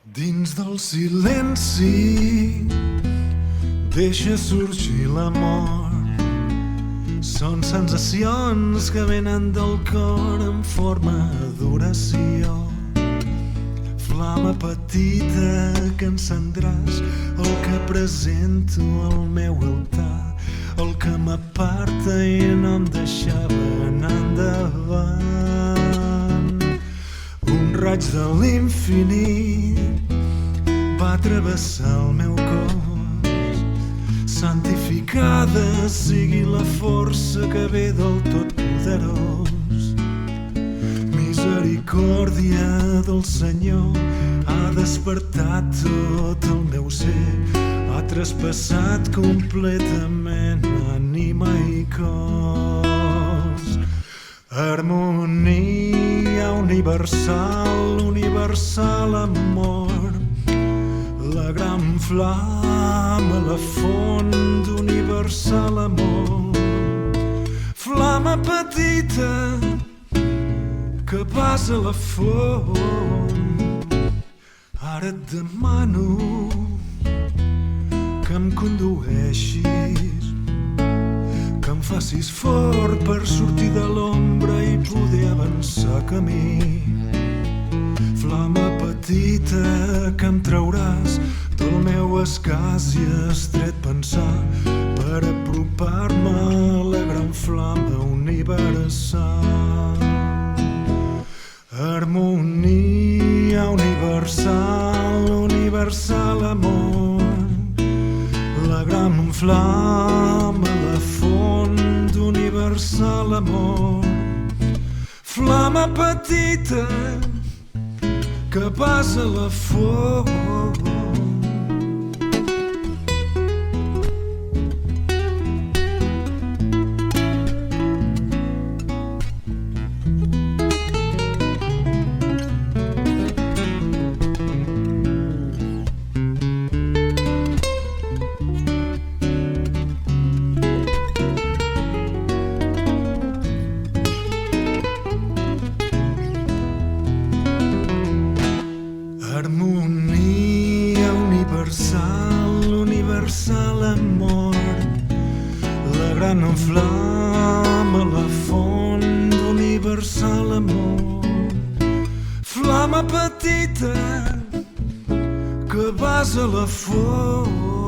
Dins del silenci deixa sorgir l'amor. Són sensacions que venen del cor en forma d'oració. Flama petita que encendràs el que presento al meu altar, el que m'aparta i no em deixava anar endavant. Un raig de l'infinit va travessar el meu cos. Santificada sigui la força que ve del Totpoderós. Misericòrdia del Senyor ha despertat tot el meu ser, ha traspassat completament ànima i cos. Harmonia universal, universal amor, la gran flama, la font d'universal amor. Flama petita que vas a la font. Ara et demano que em condueixis, que em facis fort per sortir de l'ombra i poder avançar camí. Flama petita que em trauràs del meu escàs i estret pensar per apropar-me a la gran flama universal. Harmonia universal, universal amor, la gran flama, la font d'universal amor. Flama petita que vas a la font. Harmonia universal, universal amor, la gran flama, la font d'universal amor. Flama petita que vas a la font.